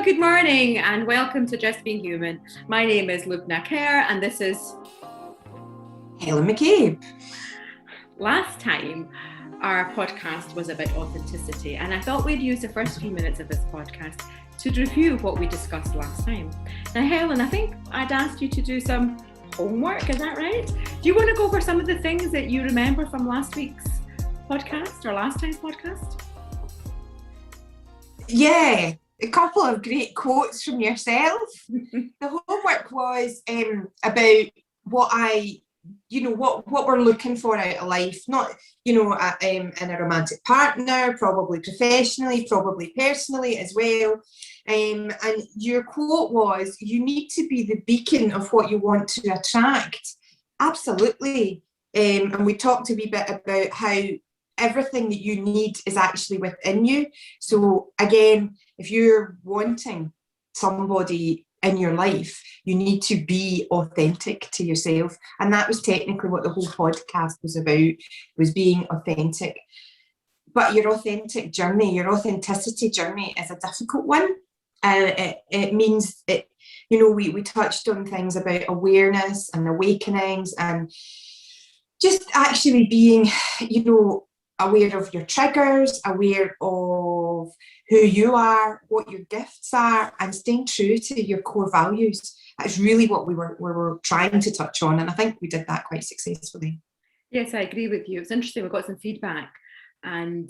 good morning and welcome to Just Being Human. My name is Lubna and this is Helen McCabe. Last time our podcast was about authenticity, and I thought we'd use the first few minutes of this podcast to review what we discussed last time. Now, Helen, I think I'd asked you to do some homework, is that right? Do you want to go over some of the things that you remember from last week's podcast or last time's podcast? Yeah, a couple of great quotes from yourself. The homework was about what we're looking for out of life, not, in a romantic partner, probably professionally, probably personally as well. And your quote was, you need to be the beacon of what you want to attract. Absolutely. And we talked a wee bit about how everything that you need is actually within you. So again, if you're wanting somebody in your life, you need to be authentic to yourself. And that was technically what the whole podcast was about, was being authentic. But your authentic journey, your authenticity journey is a difficult one. It means it, we touched on things about awareness and awakenings and just actually being, aware of your triggers, aware of who you are, what your gifts are, and staying true to your core values. That's really what we were trying to touch on, and I think we did that quite successfully. Yes, I agree with you. It's interesting, we got some feedback, and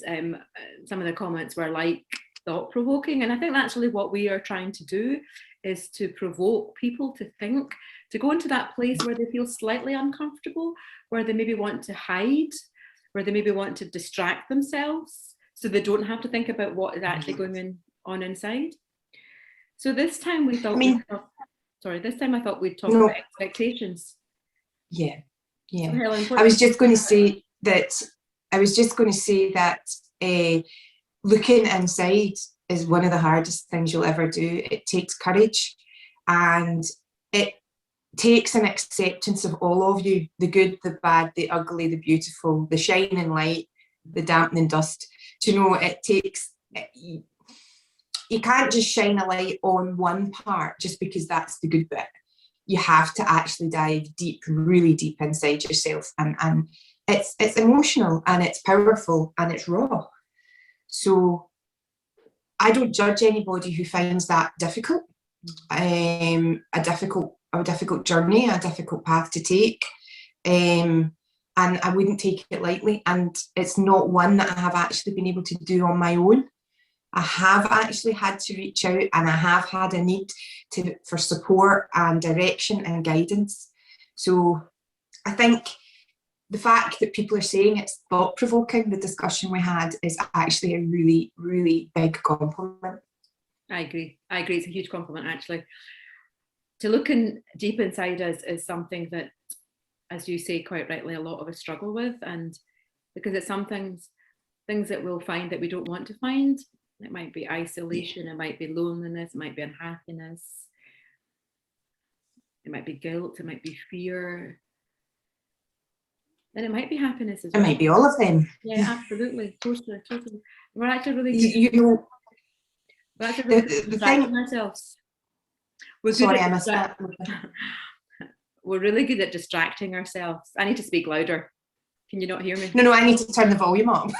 some of the comments were like thought-provoking, and I think that's really what we are trying to do, is to provoke people to think, to go into that place where they feel slightly uncomfortable, where they maybe want to hide, where they maybe want to distract themselves so they don't have to think about what is actually going on inside. So this time we thought I thought we'd talk about expectations. Yeah. So Helen, I was just going to say that looking inside is one of the hardest things you'll ever do. It takes courage, and it takes an acceptance of all of you, the good, the bad, the ugly, the beautiful, the shining light, the dampening dust. It takes, you can't just shine a light on one part just because that's the good bit. You have to actually dive deep, really deep inside yourself, and it's emotional and it's powerful and it's raw. So I don't judge anybody who finds that difficult. A difficult journey, a difficult path to take, and I wouldn't take it lightly, and it's not one that I have actually been able to do on my own. I have actually had to reach out, and I have had a need for support and direction and guidance. So I think the fact that people are saying it's thought-provoking, the discussion we had, is actually a really, really big compliment. I agree, it's a huge compliment actually. To look deep inside us is something that, as you say quite rightly, a lot of us struggle with, and because it's some things that we'll find that we don't want to find. It might be isolation, it might be loneliness, it might be unhappiness, it might be guilt, it might be fear, and it might be happiness as well. It might be all of them. Yeah, absolutely, totally. We're actually really good. We're actually really distracting ourselves. I missed that. We're really good at distracting ourselves. I need to speak louder. Can you not hear me? No, I need to turn the volume up.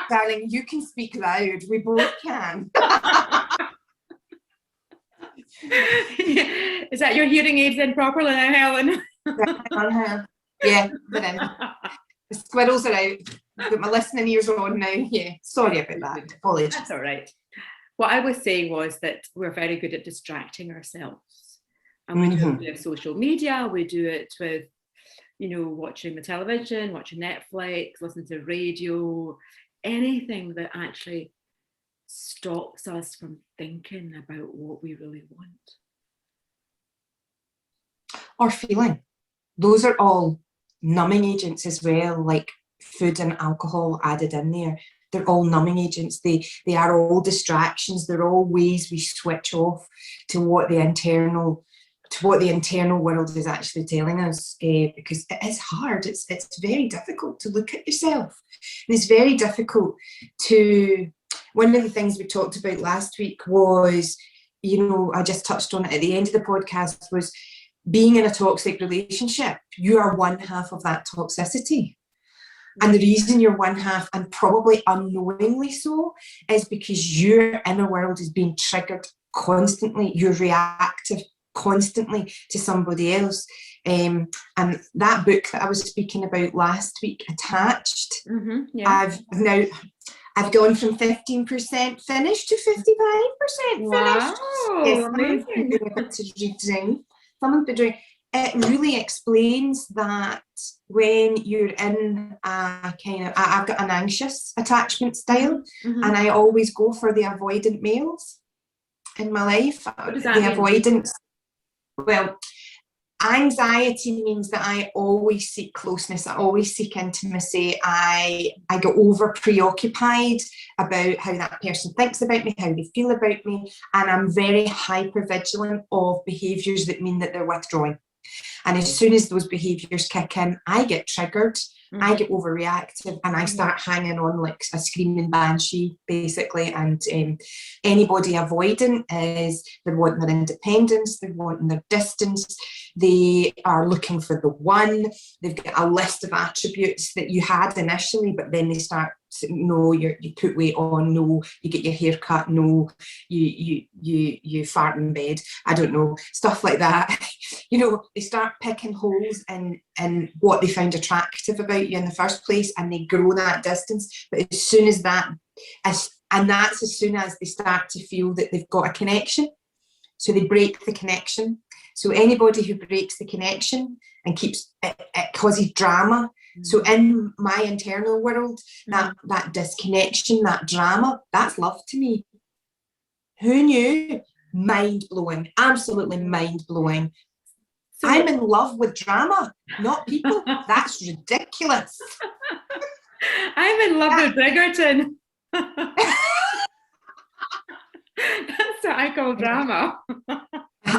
Darling, you can speak loud. We both can. Is that your hearing aids in properly now, Helen? Yeah, they're in. The squirrels are out. But my listening ears are on now. Yeah, sorry about that. Apologies. That's all right. What I was saying was that we're very good at distracting ourselves. And we do it with social media, we do it with, watching the television, watching Netflix, listening to radio, anything that actually stops us from thinking about what we really want. Or feeling. Those are all numbing agents as well, like food and alcohol added in there. They're all numbing agents. They are all distractions. They're all ways we switch off to what the internal world is actually telling us, because it is hard. It's very difficult to look at yourself, and it's very difficult to one of the things we talked about last week was, you know, I just touched on it at the end of the podcast, was being in a toxic relationship. You are one half of that toxicity. And the reason you're one half, and probably unknowingly so, is because your inner world is being triggered constantly. You're reactive constantly to somebody else. And that book that I was speaking about last week, Attached, I've gone from 15% finished to 55% finished. Yes, amazing. Someone's been doing. It really explains that when you're in a kind of, I've got an anxious attachment style, and I always go for the avoidant males in my life. What does that mean? Avoidance. Well, anxiety means that I always seek closeness. I always seek intimacy. I get over preoccupied about how that person thinks about me, how they feel about me, and I'm very hyper vigilant of behaviours that mean that they're withdrawing. And as soon as those behaviours kick in, I get triggered, I get overreactive, and I start hanging on like a screaming banshee, basically. And anybody avoidant is, they're wanting their independence, they're wanting their distance, they are looking for the one, they've got a list of attributes that you had initially, but then they start, no, you put weight on, no, you get your hair cut, no, you fart in bed, I don't know, stuff like that. You know, they start picking holes in what they found attractive about you in the first place, and they grow that distance. But as soon as that's as soon as they start to feel that they've got a connection, so they break the connection. So anybody who breaks the connection and keeps it causes drama. So in my internal world, that disconnection, that drama, that's love to me. Who knew? Mind blowing, absolutely mind blowing. So I'm in love with drama, not people. That's ridiculous. I'm in love with Bridgerton. That's what I call drama.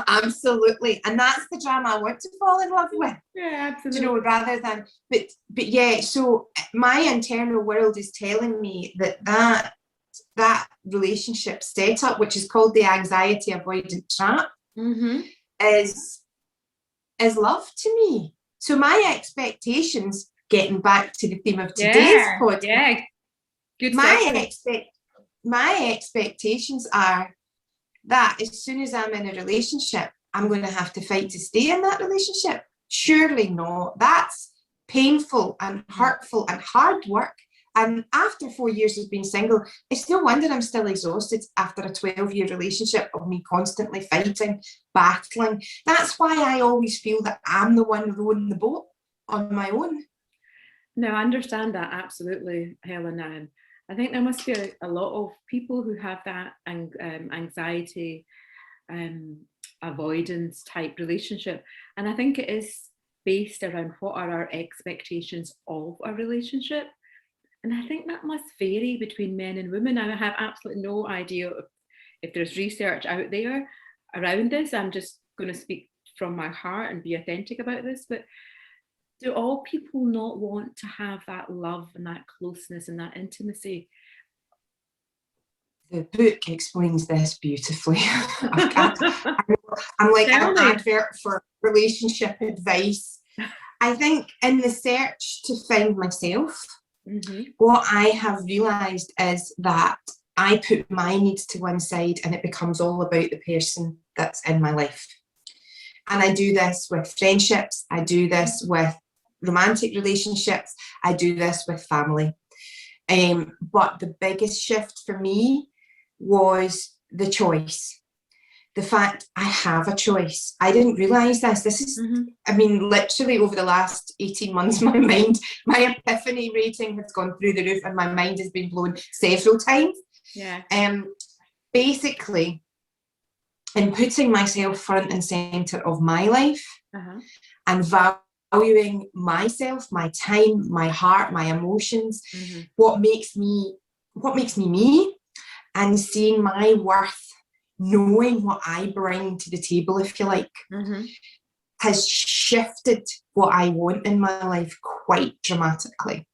Absolutely, and that's the drama I want to fall in love with. Yeah, absolutely. You know, rather than, but yeah. So my internal world is telling me that relationship setup, which is called the anxiety avoidant trap, is love to me. So my expectations, getting back to the theme of today's podcast, good. My expectations are that as soon as I'm in a relationship, I'm going to have to fight to stay in that relationship. Surely not. That's painful and hurtful and hard work. And after 4 years of being single, it's no wonder I'm still exhausted after a 12-year relationship of me constantly fighting, battling. That's why I always feel that I'm the one rowing the boat on my own. No, I understand that absolutely, Helen. I think there must be a lot of people who have that anxiety, avoidance type relationship. And I think it is based around what are our expectations of a relationship. And I think that must vary between men and women. I have absolutely no idea if there's research out there around this. I'm just going to speak from my heart and be authentic about this. But do all people not want to have that love and that closeness and that intimacy? The book explains this beautifully. I'm like an advert for relationship advice. I think in the search to find myself, what I have realised is that I put my needs to one side and it becomes all about the person that's in my life. And I do this with friendships, I do this with romantic relationships, I do this with family. But the biggest shift for me was the choice. The fact I have a choice. I didn't realise this. This is, I mean, literally over the last 18 months, my epiphany rating has gone through the roof and my mind has been blown several times. Yeah. Basically, in putting myself front and centre of my life and valuing myself, my time, my heart, my emotions, what makes me me, and seeing my worth, knowing what I bring to the table, if you like, has shifted what I want in my life quite dramatically.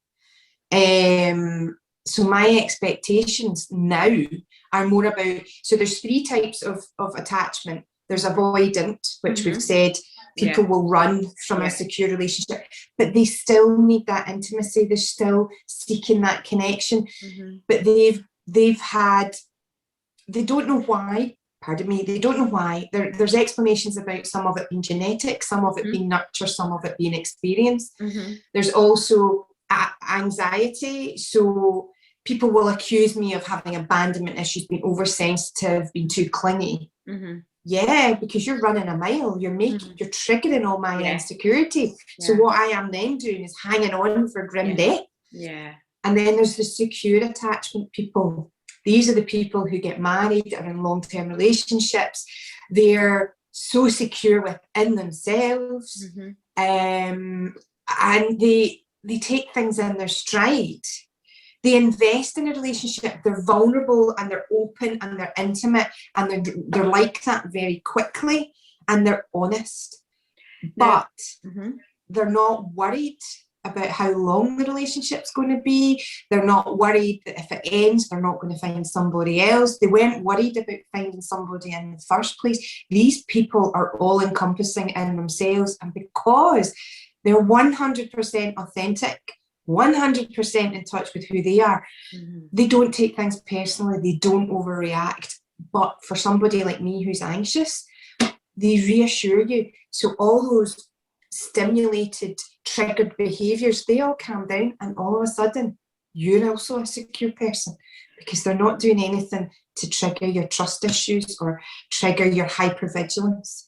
So my expectations now are more about, so there's 3 types of attachment. There's avoidant, which we've said people will run from a secure relationship, but they still need that intimacy. They're still seeking that connection, but they've had, they don't know why, pardon me, they don't know why. There's explanations about some of it being genetic, some of it being nurture, some of it being experience. There's also anxiety. So people will accuse me of having abandonment issues, being oversensitive, being too clingy. Yeah, because you're running a mile, you're triggering all my insecurity. So what I am then doing is hanging on for grim death. And then there's the secure attachment people. These are the people who get married, are in long-term relationships. They're so secure within themselves, and they take things in their stride. They invest in a relationship. They're vulnerable and they're open and they're intimate and they're like that very quickly, and they're honest. But they're not worried about how long the relationship's going to be. They're not worried that if it ends, they're not going to find somebody else. They weren't worried about finding somebody in the first place. These people are all encompassing in themselves, and because they're 100% authentic, 100% in touch with who they are, they don't take things personally, they don't overreact. But for somebody like me who's anxious, they reassure you. So all those stimulated, triggered behaviours, they all calm down, and all of a sudden you're also a secure person, because they're not doing anything to trigger your trust issues or trigger your hypervigilance.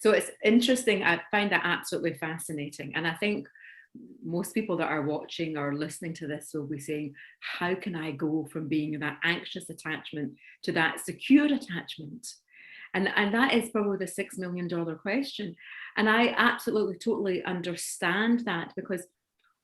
So it's interesting. I find that absolutely fascinating, and I think most people that are watching or listening to this will be saying, how can I go from being that anxious attachment to that secure attachment? And that is probably the $6 million question. And I absolutely, totally understand that, because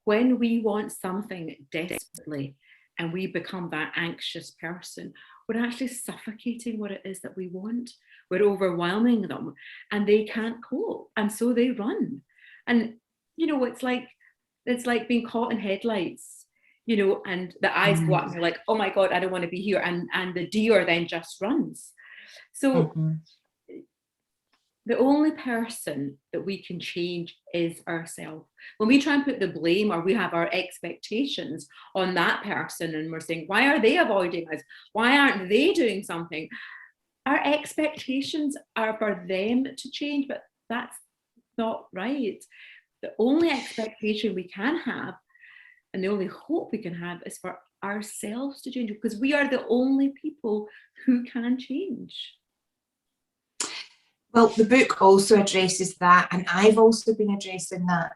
when we want something desperately and we become that anxious person, we're actually suffocating what it is that we want. We're overwhelming them and they can't cope. And so they run. And, you know, it's like being caught in headlights, you know, and the eyes go up and you're like, oh my God, I don't want to be here. And the deer then just runs. So the only person that we can change is ourselves. When we try and put the blame, or we have our expectations on that person, and we're saying, why are they avoiding us? Why aren't they doing something? Our expectations are for them to change, but that's not right. The only expectation we can have, and the only hope we can have, is for ourselves to change, because we are the only people who can change. Well, the book also addresses that, and I've also been addressing that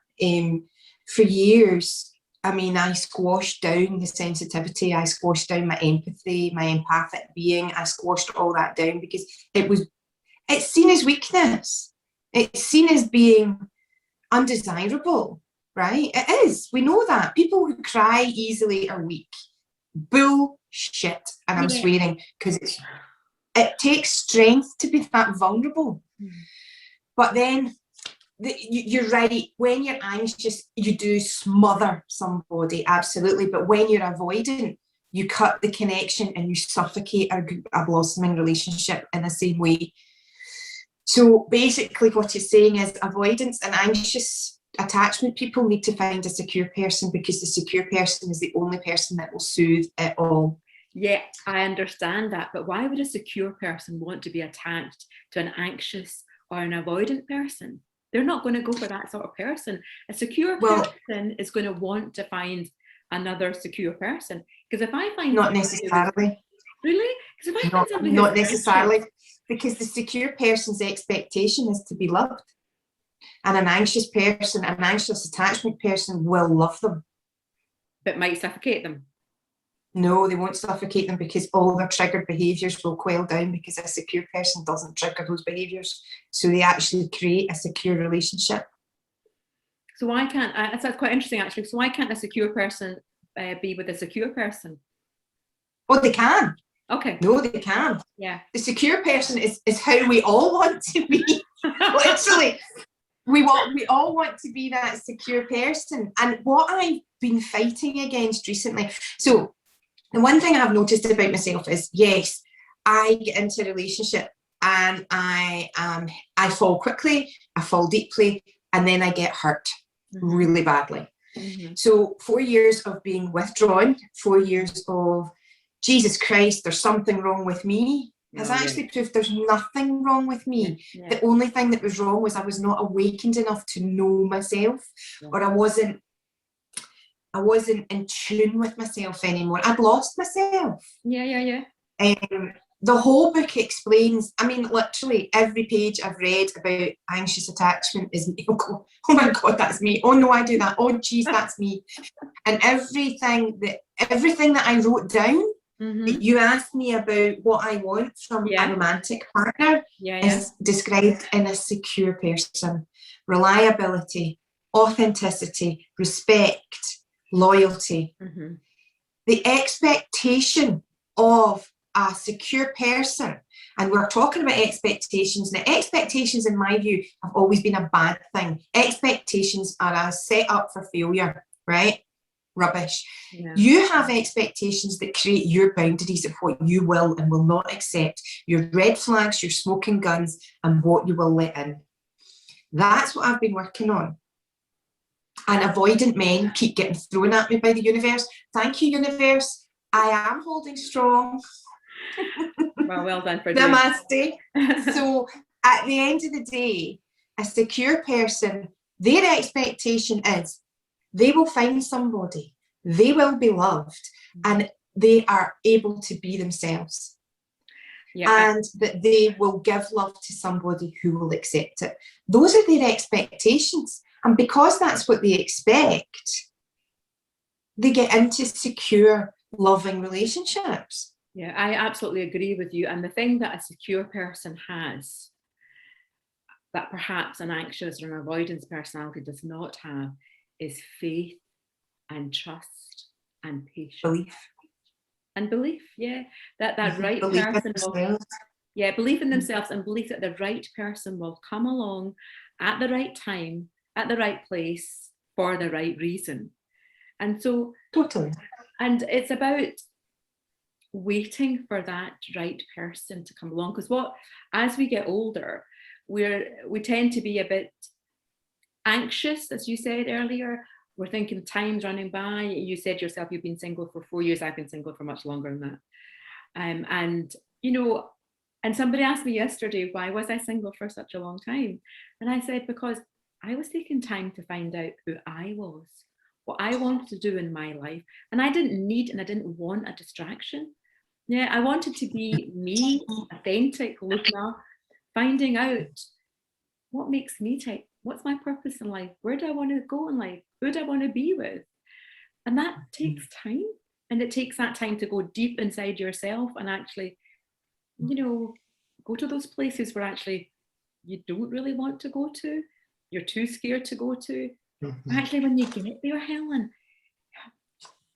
for years. I mean, I squashed down the sensitivity, I squashed down my empathy, my empathic being, I squashed all that down because it's seen as weakness. It's seen as being undesirable, right? It is. We know that. People who cry easily are weak. Bullshit. And I'm swearing because it takes strength to be that vulnerable. But then you're right. When you're anxious, you do smother somebody, absolutely. But when you're avoidant, you cut the connection and you suffocate a blossoming relationship in the same way. So basically what it's saying is avoidance and anxious attachment people need to find a secure person, because the secure person is the only person that will soothe it all. Yeah, I understand that. But why would a secure person want to be attached to an anxious or an avoidant person? They're not going to go for that sort of person. A secure person is going to want to find another secure person. Because if I find... Not necessarily. Really? Because if I find somebody not necessarily. Because the secure person's expectation is to be loved. And an anxious person, an anxious attachment person will love them. But might suffocate them. No, they won't suffocate them, because all their triggered behaviours will quail down, because a secure person doesn't trigger those behaviours. So they actually create a secure relationship. So why can't, that's quite interesting actually, so why can't a secure person be with a secure person? Oh, they can. Okay. No, they can. Yeah. The secure person is how we all want to be. Literally. We all want to be that secure person. And what I've been fighting against recently, so The one thing I've noticed about myself is, yes, I get into a relationship and I fall quickly, I fall deeply, and then I get hurt really badly. So 4 years of being withdrawn, 4 years of Jesus Christ, there's something wrong with me, has actually proved there's nothing wrong with me. The only thing that was wrong was I was not awakened enough to know myself, or I wasn't in tune with myself anymore. I'd lost myself. The whole book explains, I mean, literally every page I've read about anxious attachment is, oh my God, that's me. Oh no, I do that. Oh geez, that's me. And everything that I wrote down, that you asked me about what I want from a romantic partner, is described in a secure person. Reliability, authenticity, respect, loyalty. The expectation of a secure person, and we're talking about expectations. Now, expectations, in my view, have always been a bad thing. Expectations are a set up for failure, right? Rubbish. You have expectations that create your boundaries of what you will and will not accept, your red flags, your smoking guns, and what you will let in. That's what I've been working on. And avoidant men keep getting thrown at me by the universe. Thank you, universe. I am holding strong. Well done for doing Namaste. So at the end of the day, a secure person, their expectation is they will find somebody, they will be loved, and they are able to be themselves. And that they will give love to somebody who will accept it. Those are their expectations. And because that's what they expect, they get into secure, loving relationships. Yeah, I absolutely agree with you. And the thing that a secure person has that perhaps an anxious or an avoidance personality does not have is faith and trust and patience. Belief. And belief, that right belief person will, belief in themselves, and belief that the right person will come along at the right time, at the right place, for the right reason. And so totally. And it's about waiting for that right person to come along, because as we get older, we tend to be a bit anxious, as you said earlier. We're thinking time's running by. You said yourself you've been single for 4 years. I've been single for much longer than that. And somebody asked me yesterday, why was I single for such a long time? And I said, because I was taking time to find out who I was, what I wanted to do in my life. And I didn't need and I didn't want a distraction. I wanted to be me, authentic, Lubna, finding out what makes me tick, what's my purpose in life, where do I want to go in life, who do I want to be with? And that takes time. And it takes that time to go deep inside yourself and actually, go to those places where actually you don't really want to go to, you're too scared to go to. Actually, when you get there, Helen,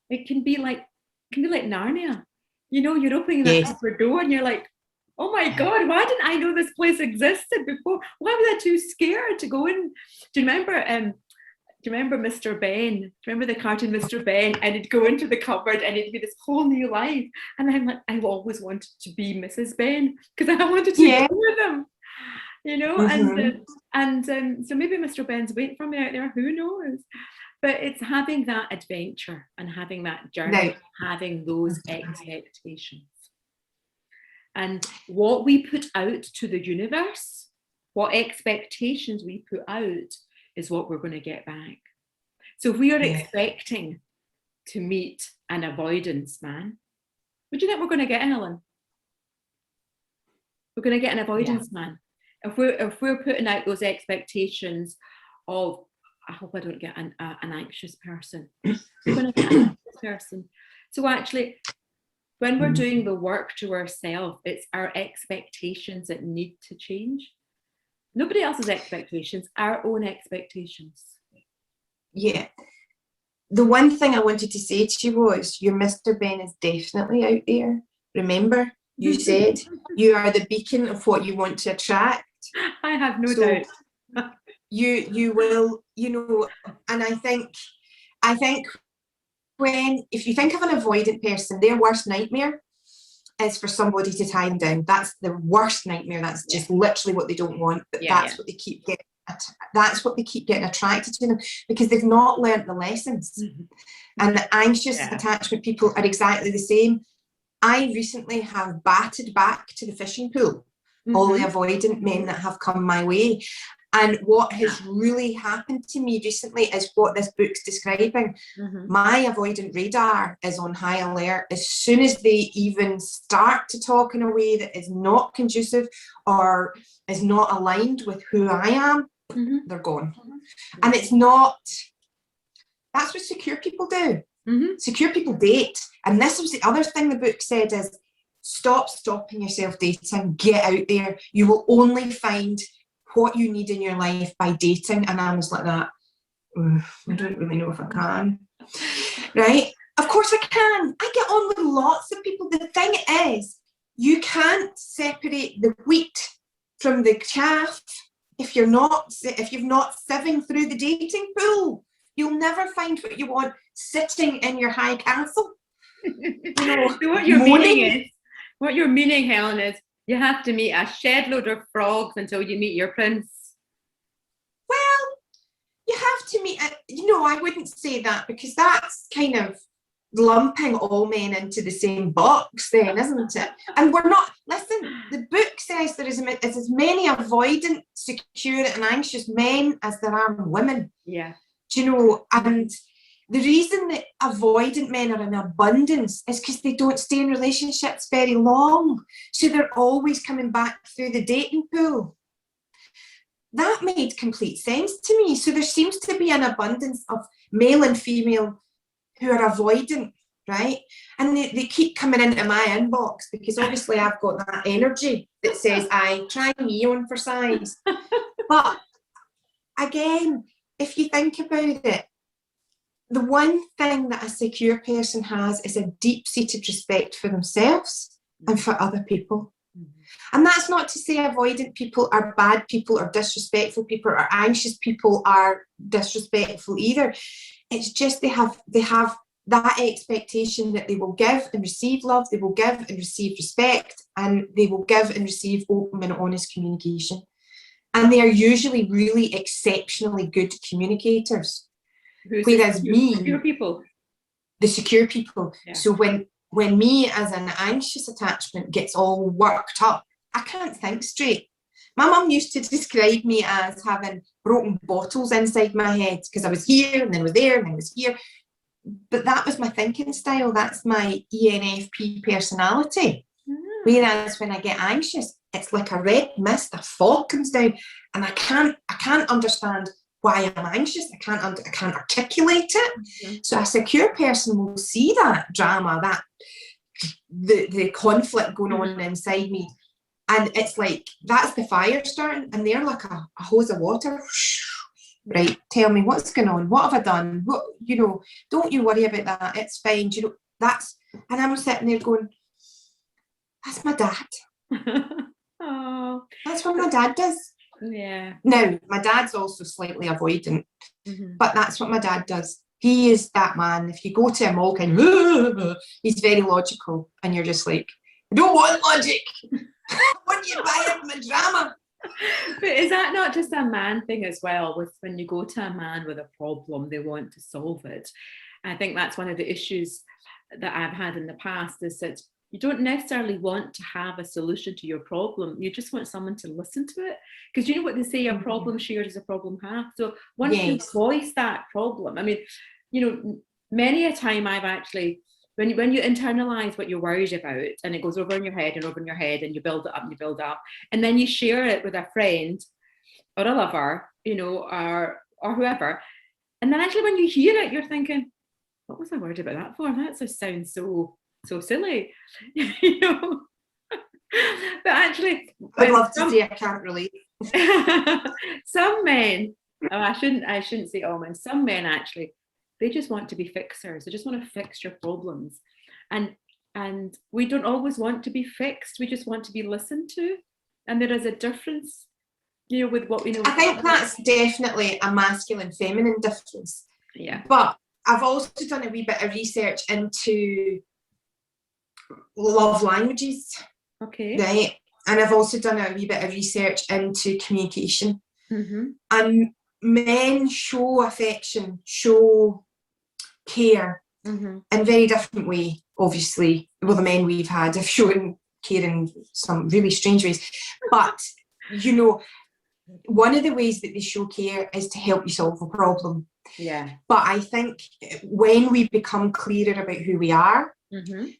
it can be like Narnia. You're opening that upper door and you're like, oh my God, why didn't I know this place existed before? Why was I too scared to go in? Do you remember Mr. Ben? Do you remember the cartoon Mr. Ben? And he'd go into the cupboard and it'd be this whole new life. And I'm like, I've always wanted to be Mrs. Ben because I wanted to go with him. So maybe Mr. Ben's waiting for me out there, who knows? But it's having that adventure and having that journey, having those expectations. And what we put out to the universe, what expectations we put out, is what we're going to get back. So if we are expecting to meet an avoidance man, what do you think we're going to get, Helen? We're going to get an avoidance man. If we're putting out those expectations of, I hope I don't get an anxious person, we're going to get an anxious person. So actually, when we're doing the work to ourselves, it's our expectations that need to change. Nobody else's expectations, our own expectations. Yeah. The one thing I wanted to say to you was, your Mr. Ben is definitely out there. Remember, you said you are the beacon of what you want to attract. I have no doubt. You will, and I think if you think of an avoidant person, their worst nightmare is for somebody to tie them down. That's the worst nightmare. That's just literally what they don't want, but that's what they keep getting. That's what they keep getting attracted to them, because they've not learnt the lessons. And the anxious attachment people are exactly the same. I recently have batted back to the fishing pool all the avoidant men that have come my way. And what has really happened to me recently is what this book's describing. My avoidant radar is on high alert. As soon as they even start to talk in a way that is not conducive or is not aligned with who I am, they're gone. And it's not, that's what secure people do. Secure people date. And this was the other thing the book said is, stop stopping yourself dating, get out there. You will only find what you need in your life by dating. And I was like that, I don't really know if I can. Right? Of course I can. I get on with lots of people. The thing is, you can't separate the wheat from the chaff if you've not sieving through the dating pool. You'll never find what you want sitting in your high castle. So what you're meaning, Helen, is you have to meet a shed load of frogs until you meet your prince. Well, you have to meet, I wouldn't say that, because that's kind of lumping all men into the same box then, isn't it? And we're not, listen, the book says there is as many avoidant, secure and anxious men as there are women. Yeah. Do you know, and the reason that avoidant men are in abundance is because they don't stay in relationships very long. So they're always coming back through the dating pool. That made complete sense to me. So there seems to be an abundance of male and female who are avoidant, right? And they keep coming into my inbox because obviously I've got that energy that says, try me on for size. But again, if you think about it, the one thing that a secure person has is a deep-seated respect for themselves and for other people. And that's not to say avoidant people are bad people or disrespectful people or anxious people are disrespectful either. It's just they have that expectation that they will give and receive love, they will give and receive respect, and they will give and receive open and honest communication. And they are usually really exceptionally good communicators. Whereas the secure people. Yeah. So when me as an anxious attachment gets all worked up, I can't think straight. My mum used to describe me as having broken bottles inside my head because I was here and then was there and then was here. But that was my thinking style. That's my ENFP personality. Whereas when I get anxious, it's like a red mist, a fog comes down, and I can't understand why I'm anxious. I can't articulate it. So a secure person will see that drama, that the conflict going on inside me, and it's like that's the fire starting, and they're like a hose of water. Right, tell me what's going on. What have I done? What, don't you worry about that. It's fine. And I'm sitting there going, that's my dad. Oh, that's what my dad does. Yeah. Now, my dad's also slightly avoidant, but that's what my dad does. He is that man. If you go to him all kind of, he's very logical, and you're just like, I don't want logic. I want you to buy up my drama. But is that not just a man thing as well? With when you go to a man with a problem, they want to solve it. I think that's one of the issues that I've had in the past, is that you don't necessarily want to have a solution to your problem. You just want someone to listen to it. Because you know what they say, a problem shared is a problem half. So once you voice that problem, I mean, many a time I've actually, when you internalize what you're worried about, and it goes over in your head and over in your head, and you build it up and you build up, and then you share it with a friend or a lover, or whoever. And then actually when you hear it, you're thinking, what was I worried about that for? That just sounds so silly, But actually, I'd love to say I can't relate. Some men, I shouldn't say all men, some men actually, they just want to be fixers. They just want to fix your problems. And we don't always want to be fixed. We just want to be listened to. And there is a difference, with what we know. I think that's definitely a masculine feminine difference. Yeah. But I've also done a wee bit of research into love languages, Okay. right? And I've also done a wee bit of research into communication. Mm-hmm. And men show affection, show care in very different way, obviously. Well, the men we've had have shown care in some really strange ways. But, you know, one of the ways that they show care is to help you solve a problem. Yeah. But I think when we become clearer about who we are,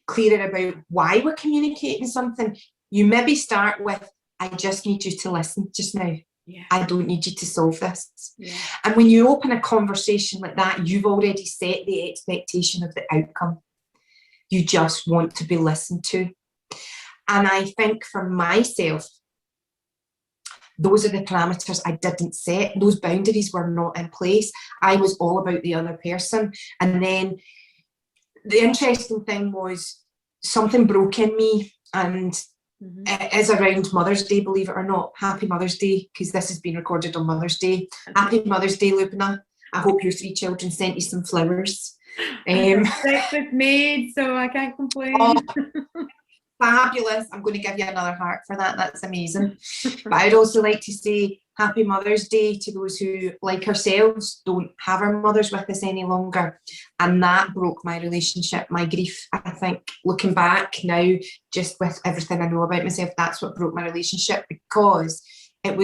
clearer about why we're communicating something, you maybe start with, I just need you to listen just now. Yeah. I don't need you to solve this. Yeah. And when you open a conversation like that, you've already set the expectation of the outcome. You just want to be listened to. And I think for myself, those are the parameters I didn't set. Those boundaries were not in place. I was all about the other person. And then the interesting thing was something broke in me, and it is around Mother's Day, believe it or not. Happy Mother's Day, because this has been recorded on Mother's Day. Happy Mother's Day, Lubna. I hope your 3 children sent you some flowers. Breakfast made, so I can't complain. Oh, fabulous. I'm going to give you another heart for that. That's amazing. But I'd also like to say Happy Mother's Day to those who, like ourselves, don't have our mothers with us any longer. And that broke my relationship, my grief. I think looking back now, just with everything I know about myself, that's what broke my relationship, because it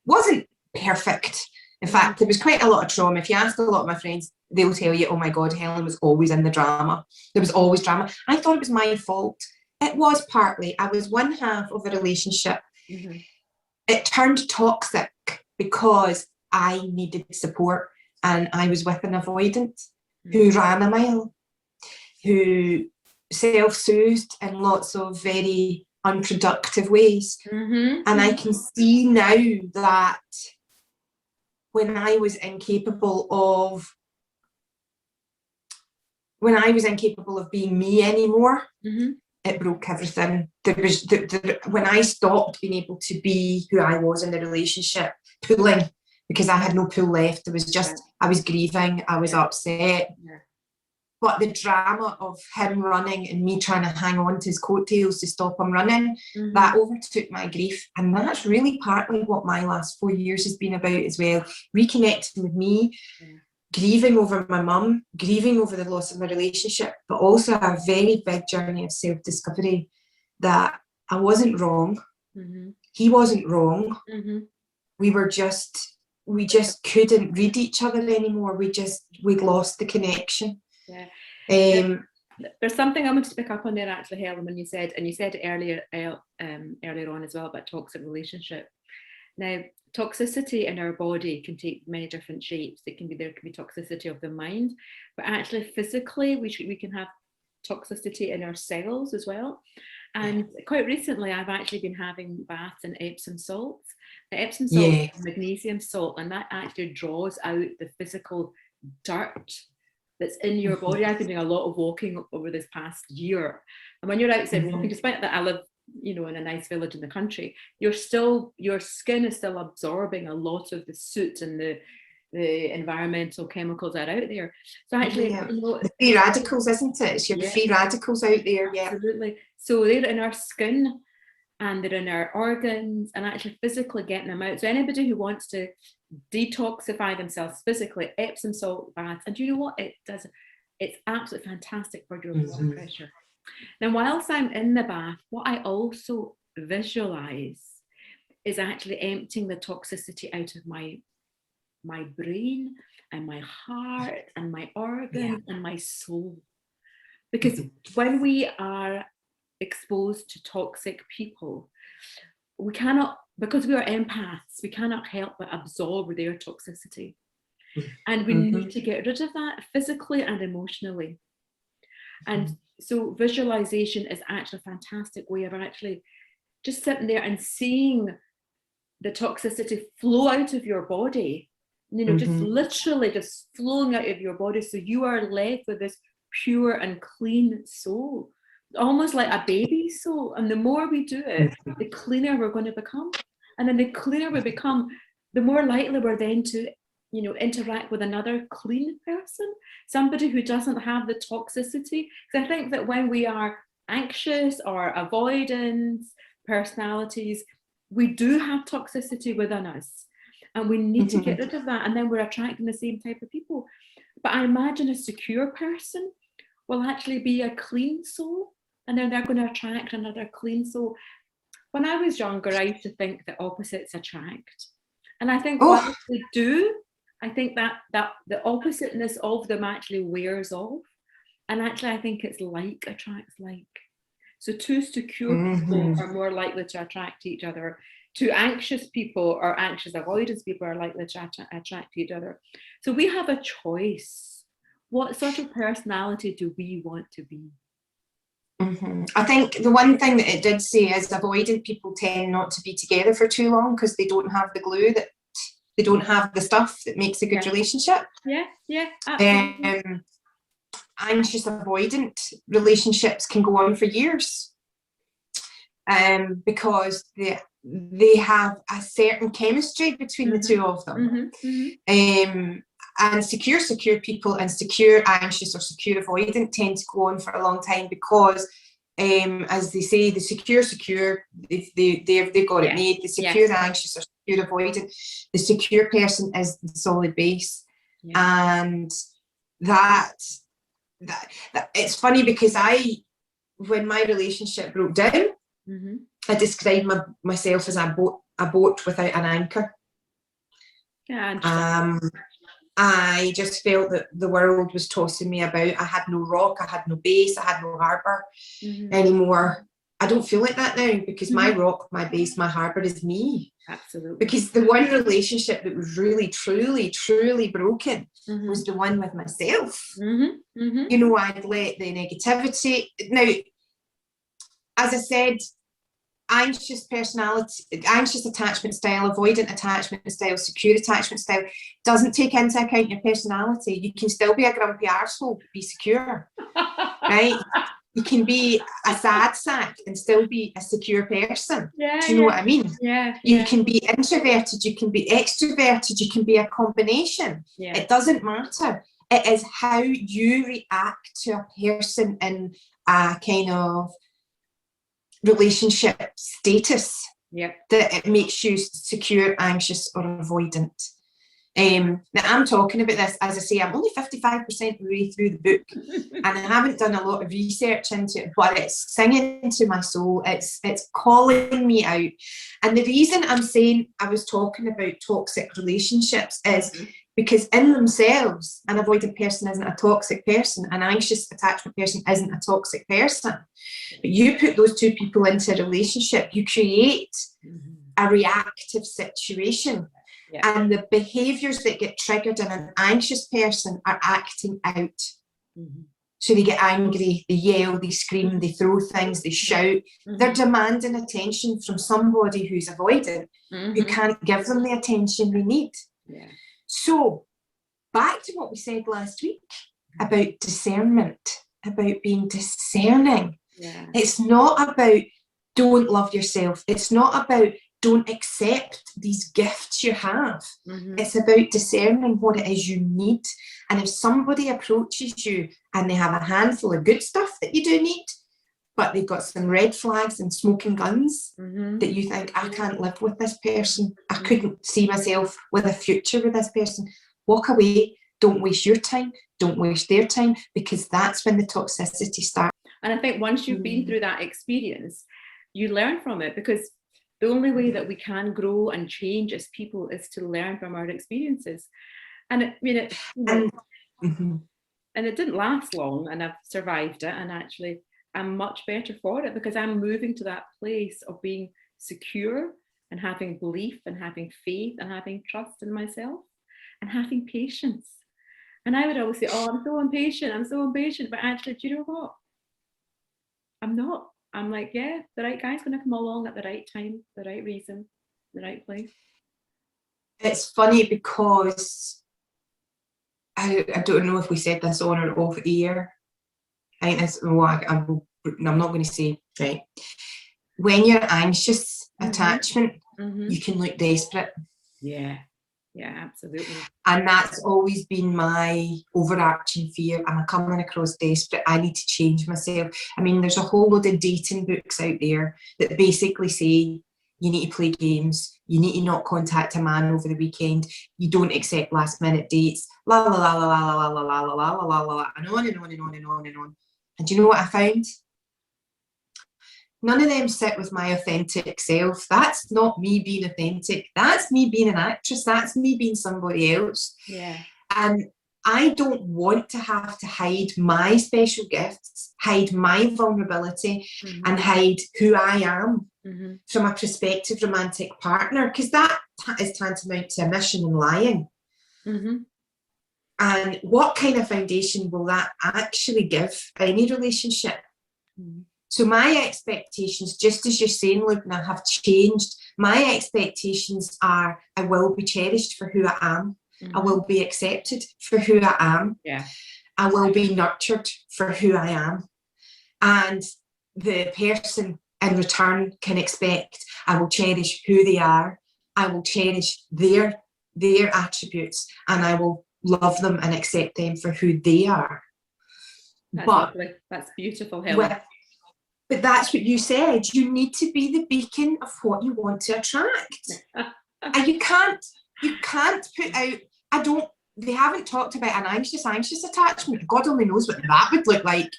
wasn't perfect. In fact, there was quite a lot of trauma. If you ask a lot of my friends, they'll tell you, oh my God, Helen was always in the drama. There was always drama. I thought it was my fault. It was partly. I was one half of a relationship. It turned toxic because I needed support, and I was with an avoidant who ran a mile, who self-soothed in lots of very unproductive ways. And I can see now that when I was incapable of being me anymore, it broke everything. There was when I stopped being able to be who I was in the relationship, pulling, because I had no pull left. There was just, I was grieving, I was upset. But the drama of him running and me trying to hang on to his coattails to stop him running, that overtook my grief. And that's really partly what my last 4 years has been about as well. Reconnecting with me, grieving over my mum, grieving over the loss of my relationship, but also a very big journey of self-discovery that I wasn't wrong. He wasn't wrong. We just couldn't read each other anymore. We'd lost the connection. There's something I wanted to pick up on there actually, Helen, when you said it earlier on as well about toxic relationship. Now, toxicity in our body can take many different shapes. There can be toxicity of the mind, but actually physically we can have toxicity in our cells as well. And quite recently I've actually been having baths in Epsom salts. The Epsom salt is magnesium salt, and that actually draws out the physical dirt that's in your body. I've been doing a lot of walking over this past year, and when you're outside walking, despite that I live in a nice village in the country, your skin is still absorbing a lot of the soot and the environmental chemicals that are out there. So actually, the free radicals, isn't it? It's your free radicals out there. Absolutely. So they're in our skin and they're in our organs, and actually physically getting them out. So anybody who wants to detoxify themselves physically, Epsom salt baths, and do you know what it does? It's absolutely fantastic for your blood pressure. Now, whilst I'm in the bath, what I also visualize is actually emptying the toxicity out of my brain and my heart and my organs and my soul. Because when we are exposed to toxic people, we cannot, because we are empaths, we cannot help but absorb their toxicity. And we need to get rid of that physically and emotionally. And so visualization is actually a fantastic way of actually just sitting there and seeing the toxicity flow out of your body, just literally just flowing out of your body. So you are left with this pure and clean soul, almost like a baby soul. And the more we do it, the cleaner we're going to become. And then the cleaner we become, the more likely we're then to interact with another clean person, somebody who doesn't have the toxicity. Because I think that when we are anxious or avoidant personalities, we do have toxicity within us, and we need to get rid of that, and then we're attracting the same type of people. But I imagine a secure person will actually be a clean soul, and then they're going to attract another clean soul. When I was younger, I used to think that opposites attract, and I think once they do, I think that the oppositeness of them actually wears off, and actually I think it's like attracts like. So two secure people are more likely to attract each other. Two anxious people or anxious avoidance people are likely to attract each other. So we have a choice. What sort of personality do we want to be? I think the one thing that it did say is avoidant people tend not to be together for too long because they don't have the glue, that they don't have the stuff that makes a good relationship. Yeah, absolutely. Anxious avoidant relationships can go on for years, because they have a certain chemistry between the two of them. And secure people and secure anxious or secure avoidant tend to go on for a long time because, as they say, the secure, they've got it made. The secure anxious or secure avoidant, the secure person is the solid base. And that it's funny because when my relationship broke down, I described myself as a boat without an anchor. I just felt that the world was tossing me about. I had no rock, I had no base, I had no harbour anymore. I don't feel like that now because my rock, my base, my harbour is me. Absolutely. Because the one relationship that was really, truly, truly broken was the one with myself. I'd let the negativity. Now, as I said, anxious personality, anxious attachment style, avoidant attachment style, secure attachment style doesn't take into account your personality. You can still be a grumpy arsehole, but be secure, right? You can be a sad sack and still be a secure person. Do you know what I mean? You can be introverted, you can be extroverted, you can be a combination. It doesn't matter. It is how you react to a person in a kind of relationship status that it makes you secure, anxious, or avoidant. Now I'm talking about this, as I say, I'm only 55% of the way through the book and I haven't done a lot of research into it, but it's singing to my soul, it's calling me out. And the reason I'm saying I was talking about toxic relationships is because in themselves, an avoidant person isn't a toxic person, an anxious attachment person isn't a toxic person. But you put those two people into a relationship, you create a reactive situation. And the behaviours that get triggered in an anxious person are acting out. So they get angry, they yell, they scream, they throw things, they shout. They're demanding attention from somebody who's avoidant, who can't give them the attention they need. So back to what we said last week about discernment, about being discerning. It's not about don't love yourself. It's not about don't accept these gifts you have. It's about discerning what it is you need. And if somebody approaches you and they have a handful of good stuff that you do need, but they've got some red flags and smoking guns that you think, I can't live with this person. I couldn't see myself with a future with this person. Walk away. Don't waste your time. Don't waste their time, because that's when the toxicity starts. And I think once you've been through that experience, you learn from it, because the only way that we can grow and change as people is to learn from our experiences. And and it didn't last long, and I've survived it, and actually I'm much better for it because I'm moving to that place of being secure and having belief and having faith and having trust in myself and having patience. And I would always say, oh, I'm so impatient, but actually, do you know what? I'm not. I'm like, yeah, the right guy's going to come along at the right time, the right reason, the right place. It's funny because I don't know if we said this on or off air. I think this, I'm not going to say, right? When you're anxious attachment, you can look desperate. Yeah. Yeah, absolutely. And that's always been my overarching fear. Am I coming across desperate? I need to change myself. I mean, there's a whole load of dating books out there that basically say you need to play games, you need to not contact a man over the weekend, you don't accept last minute dates, la la la la la la la la la la la la la, and on and on and on and on and on. And do you know what I found? None of them sit with my authentic self. That's not me being authentic. That's me being an actress. That's me being somebody else. Yeah. And I don't want to have to hide my special gifts, hide my vulnerability, and hide who I am from a prospective romantic partner, because that is tantamount to omission and lying. And what kind of foundation will that actually give any relationship? So my expectations, just as you're saying, Lubna, have changed. My expectations are I will be cherished for who I am. I will be accepted for who I am. Yeah. I will be nurtured for who I am. And the person in return can expect I will cherish who they are. I will cherish their attributes, and I will love them and accept them for who they are. That's lovely. That's beautiful, Helen. But that's what you said. You need to be the beacon of what you want to attract. And you can't put out, they haven't talked about an anxious attachment. God only knows what that would look like.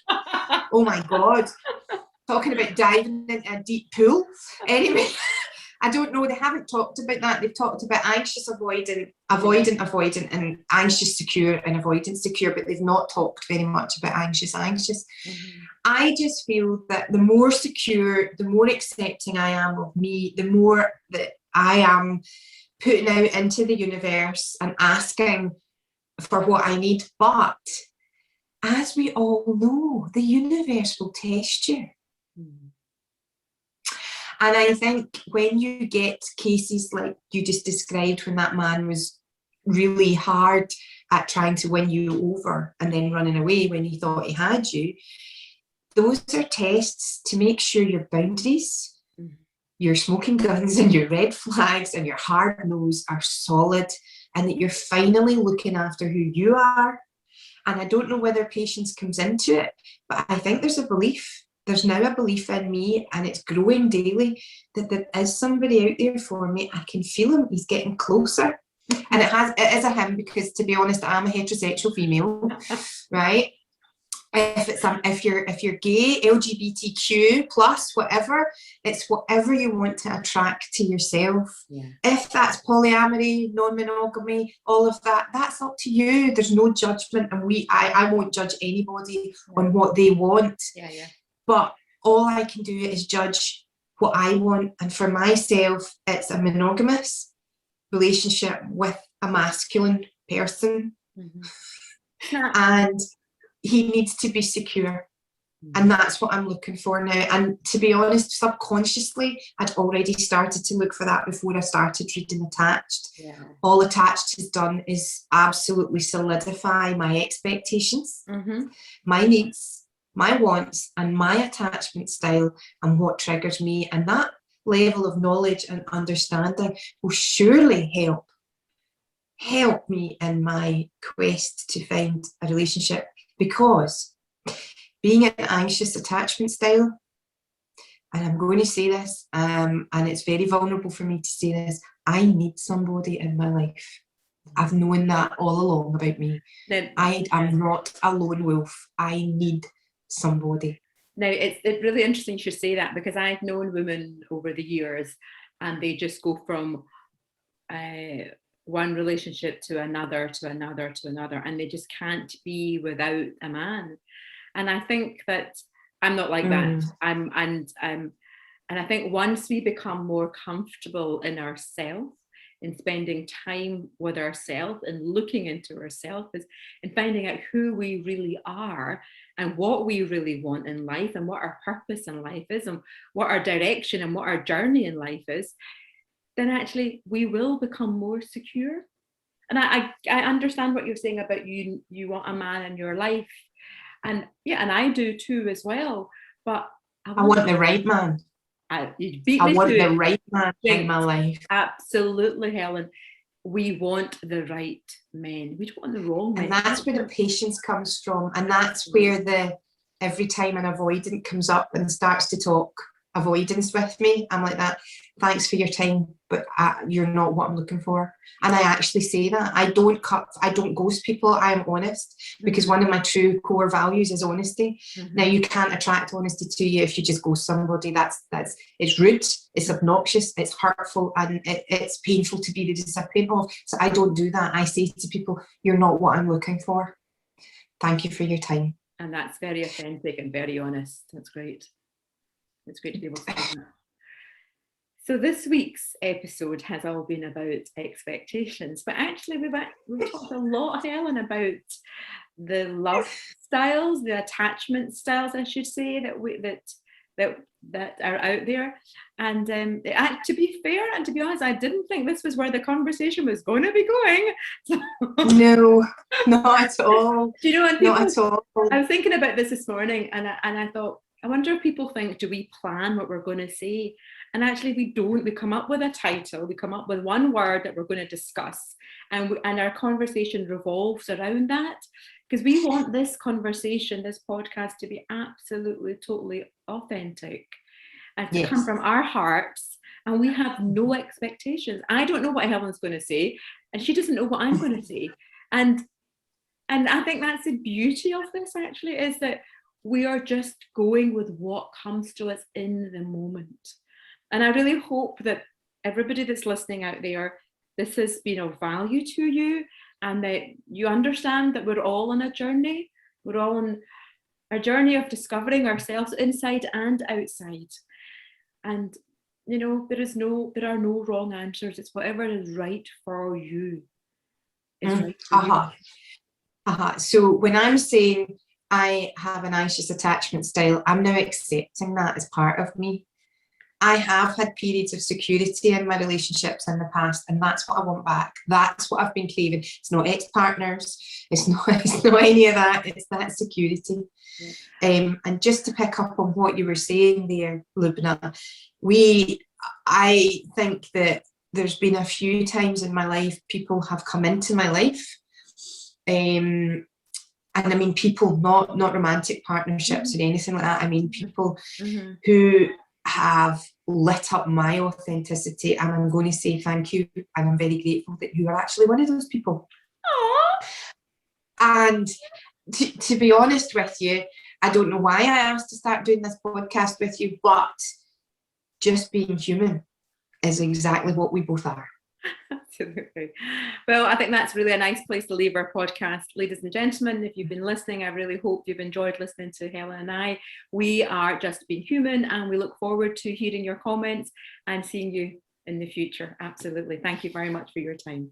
Oh my God. Talking about diving into a deep pool. Anyway, I don't know. They haven't talked about that. They've talked about anxious avoidant, and anxious secure and avoidant secure, but they've not talked very much about anxious. I just feel that the more secure, the more accepting I am of me, the more that I am putting out into the universe and asking for what I need. But as we all know, the universe will test you. And I think when you get cases like you just described, when that man was really hard at trying to win you over and then running away when he thought he had you, those are tests to make sure your boundaries, your smoking guns and your red flags and your hard nose are solid, and that you're finally looking after who you are. And I don't know whether patience comes into it, but I think there's now a belief in me, and it's growing daily, that there is somebody out there for me. I can feel him. He's getting closer. And it is a him, because to be honest, I'm a heterosexual female, right? If you're gay, LGBTQ plus, whatever, it's whatever you want to attract to yourself. Yeah. If that's polyamory, non-monogamy, all of that, that's up to you. There's no judgment, and I won't judge anybody on what they want. But all I can do is judge what I want. And for myself, it's a monogamous relationship with a masculine person. And he needs to be secure. And that's what I'm looking for now. And to be honest, subconsciously, I'd already started to look for that before I started reading Attached. All Attached has done is absolutely solidify my expectations, my needs, my wants, and my attachment style, and what triggers me. And that level of knowledge and understanding will surely help me in my quest to find a relationship. Because being an anxious attachment style, and I'm going to say this, and it's very vulnerable for me to say this, I need somebody in my life. I've known that all along about me. I am not a lone wolf. I need somebody. Now, it's really interesting you should say that, because I've known women over the years, and they just go from one relationship to another, and they just can't be without a man. And I think that I'm not like that. And I think once we become more comfortable in ourselves, in spending time with ourselves and looking into ourselves, and finding out who we really are and what we really want in life, and what our purpose in life is, and what our direction and what our journey in life is, then actually we will become more secure. And I understand what you're saying about you want a man in your life, and and I do too as well. But I want the right man. You beat me I want to the it. right man in my life. Absolutely, Helen. we want the right men. We don't want the wrong men. And that's where the patience comes from. And that's where every time an avoidant comes up and starts to talk avoidance with me, I'm like that. Thanks for your time, but you're not what I'm looking for. And I actually say that. I don't ghost people. I am honest, because one of my true core values is honesty. Now, you can't attract honesty to you if you just ghost somebody. That's it's rude, it's obnoxious, it's hurtful, and it's painful to be the recipient of. So I don't do that. I say to people, you're not what I'm looking for. Thank you for your time. And that's very authentic and very honest. That's great. It's great to be able to do that. So this week's episode has all been about expectations, but actually we've talked a lot, Helen, about the love styles, the attachment styles, I should say, that are out there. And to be fair and to be honest, I didn't think this was where the conversation was going to be going. No, not at all. Do you know? And not at all. I was thinking about this morning, and I thought, I wonder if people think, do we plan what we're going to say? And actually we don't. We come up with a title, we come up with one word that we're going to discuss, and our conversation revolves around that, because we want this conversation, this podcast, to be absolutely, totally authentic and to come from our hearts, and we have no expectations. I don't know what Helen's going to say, and she doesn't know what I'm going to say. And I think that's the beauty of this, actually, is that we are just going with what comes to us in the moment. And I really hope that everybody that's listening out there, this has been of value to you, and that you understand that we're all on a journey. We're all on a journey of discovering ourselves inside and outside. And, you know, there are no wrong answers. It's whatever is right for you. Right for you. So when I'm saying I have an anxious attachment style, I'm now accepting that as part of me. I have had periods of security in my relationships in the past, and that's what I want back. That's what I've been craving. It's not ex-partners, it's not any of that, it's that security. And just to pick up on what you were saying there, Lubna, I think that there's been a few times in my life people have come into my life, and I mean people, not romantic partnerships or anything like that. I mean people who have lit up my authenticity, and I'm going to say thank you, and I'm very grateful that you are actually one of those people. Aww. And to be honest with you, I don't know why I asked to start doing this podcast with you, but just being human is exactly what we both are. Absolutely. Well, I think that's really a nice place to leave our podcast. Ladies and gentlemen, if you've been listening, I really hope you've enjoyed listening to Helen and I. We are just being human, and we look forward to hearing your comments and seeing you in the future. Absolutely. Thank you very much for your time.